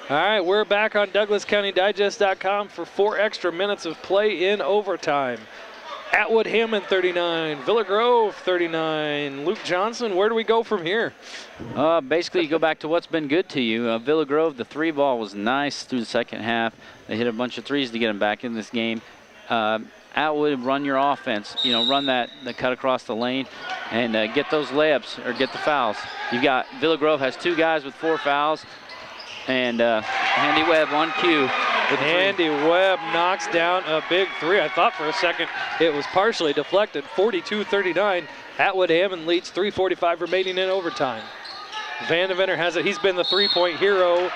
All right, we're back on DouglasCountyDigest.com for 4 extra minutes of play in overtime. Atwood Hammond 39, Villa Grove 39. Luke Johnson, where do we go from here? Basically, you go back to what's been good to you. Villa Grove, the 3 ball was nice through the second half. They hit a bunch of 3s to get them back in this game. Atwood, run your offense. Run that cut across the lane and get those layups or get the fouls. You've got Villa Grove has 2 guys with 4 fouls. And Andy Webb on cue. Andy Webb knocks down a big 3. I thought for a second it was partially deflected. 42-39. Atwood Hammond leads, 3:45 remaining in overtime. Vandeventer has it. He's been the 3-point hero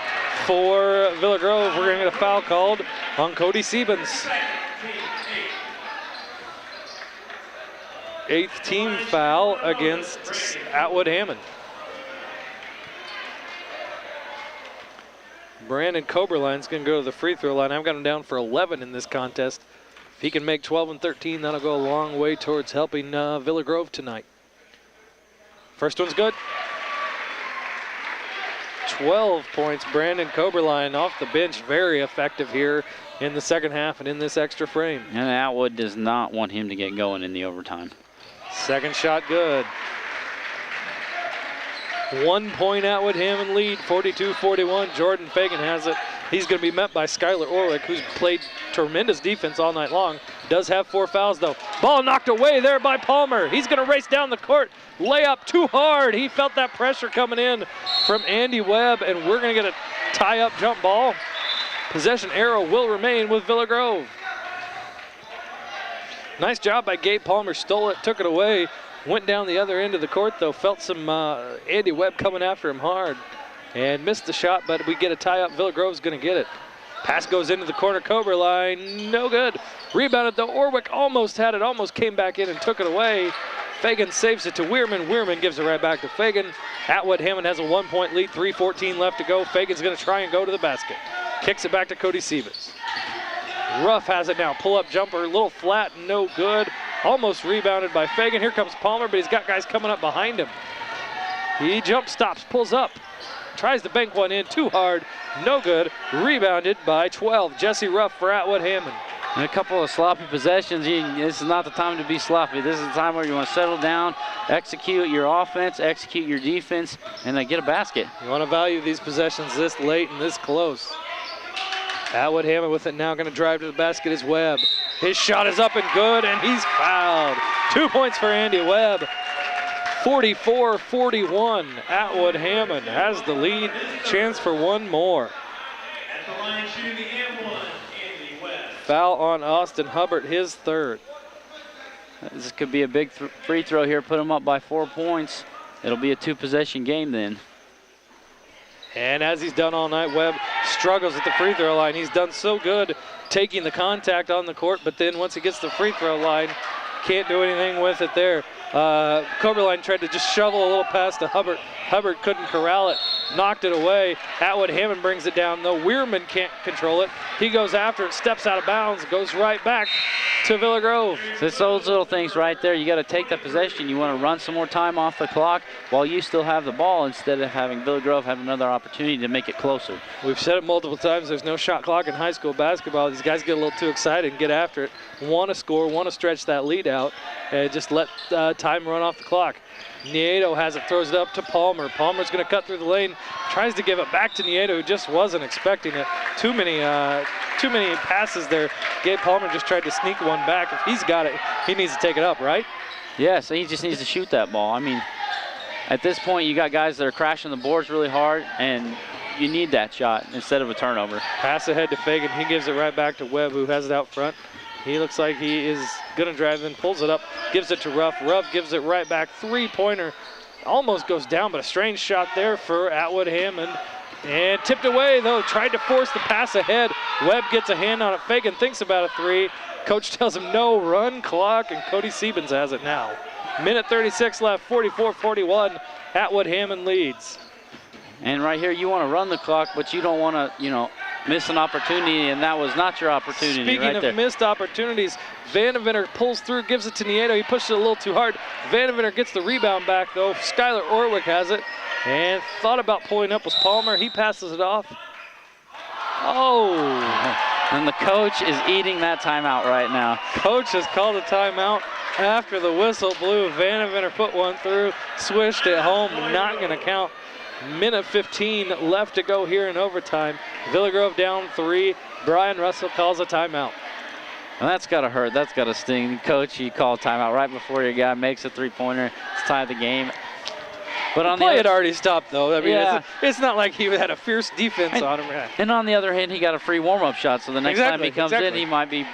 for Villa Grove. We're going to get a foul called on Cody Siebens. 8th team foul against Atwood Hammond. Brandon Coberline's going to go to the free throw line. I've got him down for 11 in this contest. If he can make 12 and 13, that'll go a long way towards helping Villa Grove tonight. First one's good. 12 points, Brandon Coberline off the bench. Very effective here in the second half and in this extra frame. And Atwood does not want him to get going in the overtime. Second shot good. 1 point Atwood Hammond lead, 42-41. Jordan Fagan has it. He's going to be met by Skylar Orwick, who's played tremendous defense all night long. Does have 4 fouls, though. Ball knocked away there by Palmer. He's going to race down the court. Layup too hard. He felt that pressure coming in from Andy Webb, and we're going to get a tie-up jump ball. Possession arrow will remain with Villa Grove. Nice job by Gabe Palmer. Stole it, took it away. Went down the other end of the court, though. Felt some Andy Webb coming after him hard. And missed the shot, but we get a tie-up. Villa Grove's going to get it. Pass goes into the corner. Coberline, no good. Rebounded, though. Orwick almost had it, almost came back in and took it away. Fagan saves it to Weirman. Weirman gives it right back to Fagan. Atwood Hammond has a 1-point lead, 3:14 left to go. Fagan's going to try and go to the basket. Kicks it back to Cody Siebens. Ruff has it now. Pull-up jumper, a little flat, no good. Almost rebounded by Fagan. Here comes Palmer, but he's got guys coming up behind him. He jump stops, pulls up, tries to bank one in, too hard, no good. Rebounded by 12. Jesse Ruff for Atwood Hammond. And a couple of sloppy possessions. This is not the time to be sloppy. This is the time where you want to settle down, execute your offense, execute your defense, and get a basket. You want to value these possessions this late and this close. Atwood Hammond with it now, going to drive to the basket is Webb. His shot is up and good, and he's fouled. 2 points for Andy Webb. 44-41. Atwood Hammond has the lead. Chance for one more. At the line shooting the and one, Andy Webb. Foul on Austin Hubbard, his 3rd. This could be a big free throw here. Put him up by 4 points. It'll be a 2-possession game then. And as he's done all night, Webb struggles at the free throw line. He's done so good taking the contact on the court, but then once he gets to the free throw line, can't do anything with it there. Coberline tried to just shovel a little pass to Hubbard. Hubbard couldn't corral it, knocked it away. Atwood Hammond brings it down, though. Weirman can't control it. He goes after it, steps out of bounds, goes right back to Villa Grove. So it's those little things right there. You got to take the possession. You want to run some more time off the clock while you still have the ball instead of having Villa Grove have another opportunity to make it closer. We've said it multiple times. There's no shot clock in high school basketball. These guys get a little too excited and get after it. Want to score, want to stretch that lead out, and just let time run off the clock. Nieto has it, throws it up to Palmer. Palmer's going to cut through the lane, tries to give it back to Nieto, who just wasn't expecting it. Too many passes there. Gabe Palmer just tried to sneak one back. If he's got it, he needs to take it up, right? Yes, he just needs to shoot that ball. I mean, at this point, you got guys that are crashing the boards really hard, and you need that shot instead of a turnover. Pass ahead to Fagan. He gives it right back to Webb, who has it out front. He looks like he is going to drive in, pulls it up, gives it to Ruff. Ruff gives it right back. 3-pointer. Almost goes down, but a strange shot there for Atwood Hammond. And tipped away, though. Tried to force the pass ahead. Webb gets a hand on it. Fagan thinks about a 3. Coach tells him no, run clock, and Cody Siebens has it now. Minute 36 left, 44-41. Atwood Hammond leads. And right here, you want to run the clock, but you don't want to, miss an opportunity, and that was not your opportunity. Speaking of missed opportunities, Vandeventer pulls through, gives it to Nieto. He pushes it a little too hard. Vandeventer gets the rebound back, though. Skylar Orwick has it, and thought about pulling up was Palmer. He passes it off. Oh! And the coach is eating that timeout right now. Coach has called a timeout after the whistle blew. Vanderveer put one through, swished it home, not going to count. Minute 15 left to go here in overtime. Villa Grove down 3. Brian Russell calls a timeout. And that's got to hurt. That's got to sting. Coach, you call timeout right before your guy makes a three-pointer. It's tied the game. But on the play had already stopped, though. I mean, yeah. it's not like he had a fierce defense on him. And on the other hand, he got a free warm-up shot, so the next time he comes in, he might be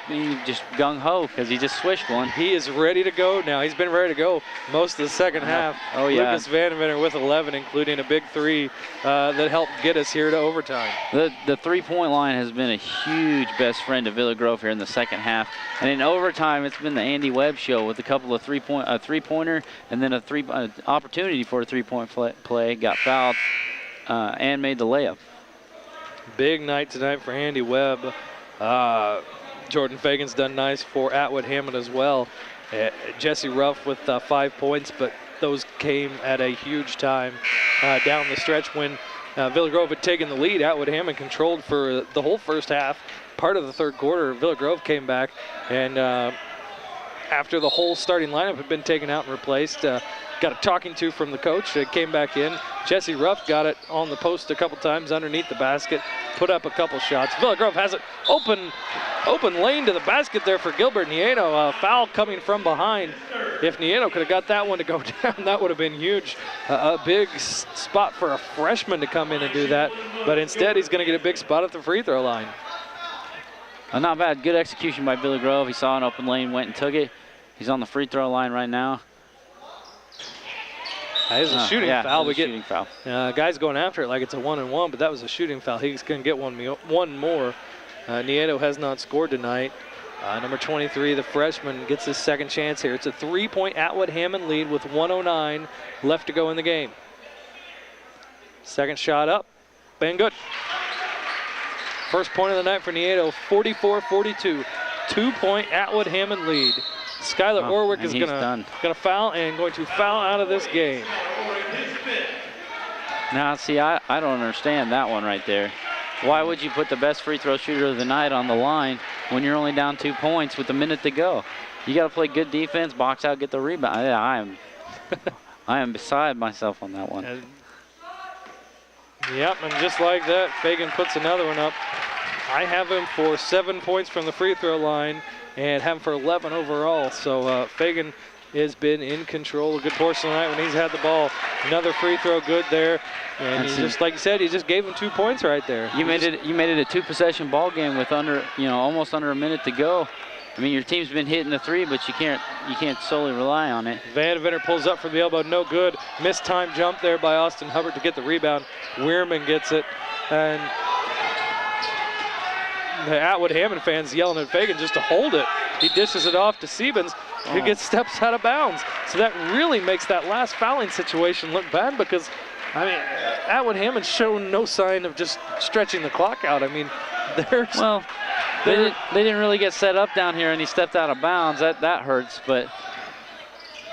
just gung-ho because he just swished one. He is ready to go now. He's been ready to go most of the second half. Oh, yeah. Lucas Vanderveer with 11, including a big 3 that helped get us here to overtime. The three-point line has been a huge best friend to Villa Grove here in the second half. And in overtime, it's been the Andy Webb show with a couple of three-pointer and then a opportunity for a three-point play, got fouled, and made the layup. Big night tonight for Andy Webb. Jordan Fagan's done nice for Atwood Hammond as well. Jesse Ruff with 5 points, but those came at a huge time down the stretch when Villa Grove had taken the lead. Atwood Hammond controlled for the whole first half. Part of the third quarter, Villa Grove came back, and after the whole starting lineup had been taken out and replaced, got a talking to from the coach. Came back in. Jesse Ruff got it on the post a couple times underneath the basket, put up a couple shots. Villa Grove has it open lane to the basket there for Gilbert Nieto. Foul coming from behind. If Nieto could have got that one to go down, that would have been huge. A big spot for a freshman to come in and do that, but instead he's going to get a big spot at the free throw line. Not bad. Good execution by Villa Grove. He saw an open lane, went and took it. He's on the free throw line right now. That is a shooting foul. Shooting foul. Guys going after it like it's a 1-and-1, but that was a shooting foul. He's going to get one more. Nieto has not scored tonight. Number 23, the freshman, gets his second chance here. It's a 3-point Atwood Hammond lead with 1:09 left to go in the game. Second shot up, bang good. First point of the night for Nieto, 44-42. 2-point Atwood Hammond lead. Skylar Orwick is going to foul and going to foul out of this game. Now, see, I don't understand that one right there. Why would you put the best free throw shooter of the night on the line when you're only down 2 points with a minute to go? You got to play good defense, box out, get the rebound. I am beside myself on that one. Yep, and just like that, Fagan puts another one up. I have him for 7 points from the free throw line and have him for 11 overall. So Fagan has been in control a good portion of the night when he's had the ball. Another free throw good there. And he just, like you said, he just gave him 2 points right there. You made it a 2-possession ball game with almost under a minute to go. I mean, your team's been hitting the three, but you can't solely rely on it. Vanderveer pulls up from the elbow, no good. Missed time jump there by Austin Hubbard to get the rebound. Weirman gets it, and the Atwood Hammond fans yelling at Fagan just to hold it. He dishes it off to Siebens, who gets steps out of bounds. So that really makes that last fouling situation look bad because, I mean, Atwood Hammond's shown no sign of just stretching the clock out. I mean, they didn't really get set up down here, and he stepped out of bounds. That hurts, but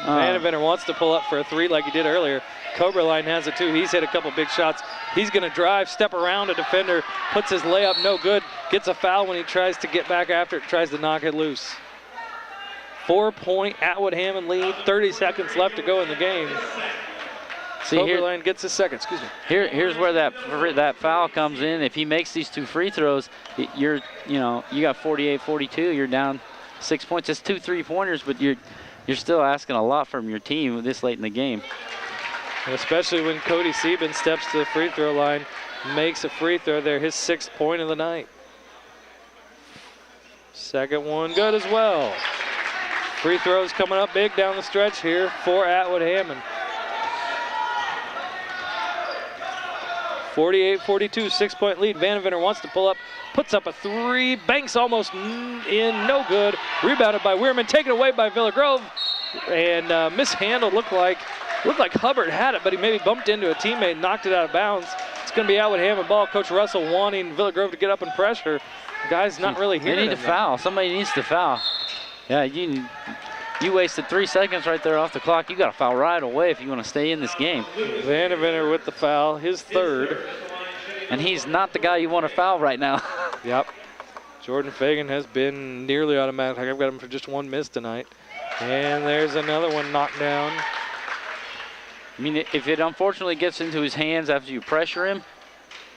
Vanderveer wants to pull up for a three like he did earlier. Cobra Line has it too. He's hit a couple big shots. He's going to drive, step around a defender, puts his layup no good, gets a foul when he tries to get back after it, tries to knock it loose. 4-point Atwood Hammond lead, 30 seconds left to go in the game. See, Cobra Line gets his second, excuse me. Here's where that foul comes in. If he makes these 2 free throws, you got 48-42, you're down 6 points. It's 2 3-pointers, but you're still asking a lot from your team this late in the game. And especially when Cody Sieben steps to the free throw line, makes a free throw there, his 6th point of the night. Second one good as well. Free throws coming up big down the stretch here for Atwood Hammond. 48-42, 6-point lead. Vanderveer wants to pull up, puts up a 3, banks almost in, no good. Rebounded by Weirman, taken away by Villa Grove, and mishandled. Looked like Hubbard had it, but he maybe bumped into a teammate, knocked it out of bounds. It's going to be Atwood Hammond ball. Coach Russell wanting Villa Grove to get up and pressure. The guy's not really here. They need to foul. Somebody needs to foul. Yeah, you wasted 3 seconds right there off the clock. You got to foul right away if you want to stay in this game. Vanderveer with the foul, his 3rd. and he's not the guy you want to foul right now. Yep. Jordan Fagan has been nearly automatic. I've got him for just one miss tonight. And there's another one knocked down. I mean, if it unfortunately gets into his hands after you pressure him,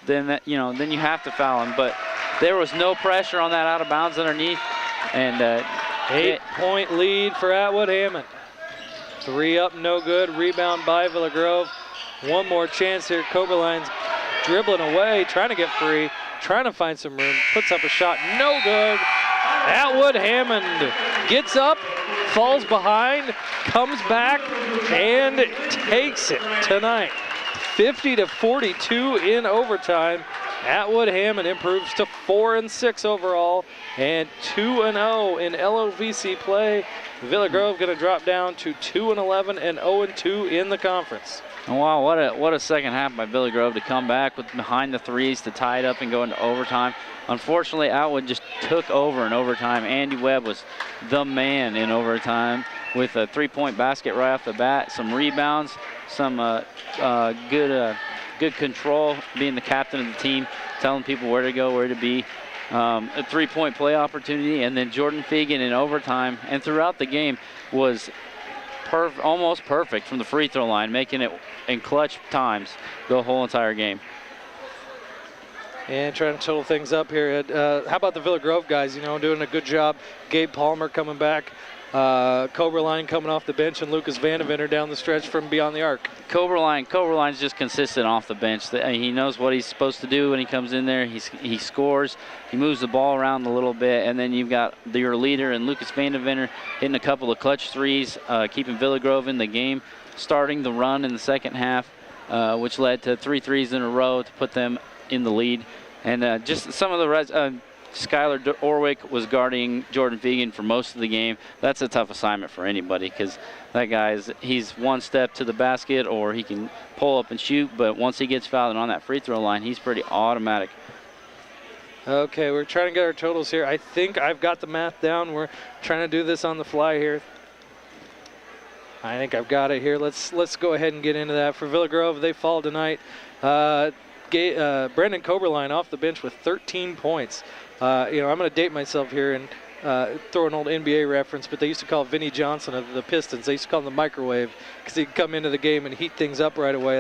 then that, then you have to foul him. But there was no pressure on that out of bounds underneath, and 8-point lead for Atwood Hammond. 3 up, no good. Rebound by Villa Grove. One more chance here. Coberline's dribbling away, trying to get free, trying to find some room. Puts up a shot, no good. Atwood Hammond gets up, falls behind, comes back, and takes it tonight. 50-42 in overtime. Atwood Hammond improves to 4-6 overall and 2-0 in LOVC play. Villa Grove going to drop down to 2-11 and 0-2 in the conference. Oh, wow, what a second half by Villa Grove to come back with behind the threes to tie it up and go into overtime. Unfortunately, Atwood just took over in overtime. Andy Webb was the man in overtime with a 3-point basket right off the bat, some rebounds, some good control, being the captain of the team, telling people where to go, where to be. A 3-point play opportunity, and then Jordan Fagan in overtime and throughout the game was almost perfect from the free throw line, making it in clutch times the whole entire game. And trying to total things up here. How about the Villa Grove guys, doing a good job. Gabe Palmer coming back. Coberline coming off the bench, and Lucas Vandeventer down the stretch from beyond the arc. Coberline's just consistent off the bench. He knows what he's supposed to do when he comes in there. He scores. He moves the ball around a little bit, and then you've got your leader and Lucas Vandeventer hitting a couple of clutch threes, keeping Villa Grove in the game, starting the run in the second half, which led to 3 threes in a row to put them in the lead. And just some of the Skylar Orwick was guarding Jordan Fagan for most of the game. That's a tough assignment for anybody because that he's one step to the basket or he can pull up and shoot, but once he gets fouled and on that free throw line, he's pretty automatic. Okay, we're trying to get our totals here. I think I've got the math down. We're trying to do this on the fly here. I think I've got it here. Let's go ahead and get into that. For Villa Grove, they fall tonight. Brendan Coberline off the bench with 13 points. I'm going to date myself here and throw an old NBA reference, but they used to call Vinnie Johnson of the Pistons. They used to call him the microwave because he'd come into the game and heat things up right away.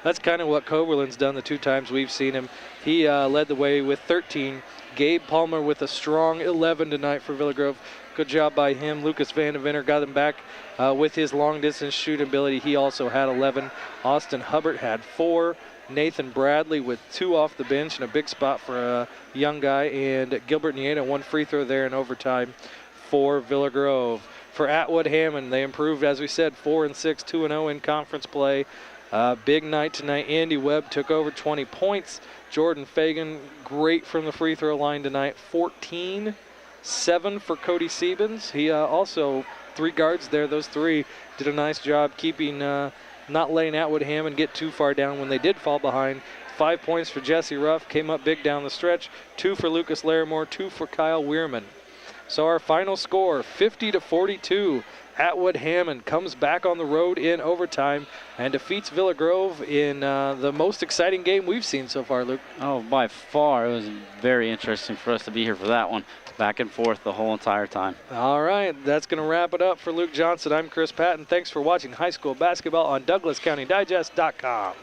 That's kind of what Coberline's done the 2 times we've seen him. He led the way with 13. Gabe Palmer with a strong 11 tonight for Villa Grove. Good job by him. Lucas Vandeventer got him back with his long-distance shooting ability. He also had 11. Austin Hubbard had 4. Nathan Bradley with 2 off the bench and a big spot for a young guy. And Gilbert Nieta, 1 free throw there in overtime for Villa Grove. For Atwood Hammond, they improved, as we said, 4-6, 2-0 in conference play. Big night tonight. Andy Webb took over 20 points. Jordan Fagan, great from the free throw line tonight. 14, 7 for Cody Siebens. He also 3 guards there. Those 3 did a nice job keeping, not letting Atwood Hammond get too far down when they did fall behind. 5 points for Jesse Ruff, came up big down the stretch. 2 for Lucas Larimore, 2 for Kyle Weirman. So our final score, 50-42. Atwood Hammond comes back on the road in overtime and defeats Villa Grove in the most exciting game we've seen so far, Luke. Oh, by far. It was very interesting for us to be here for that one. Back and forth the whole entire time. All right, that's going to wrap it up for Luke Johnson. I'm Chris Patton. Thanks for watching high school basketball on DouglasCountyDigest.com.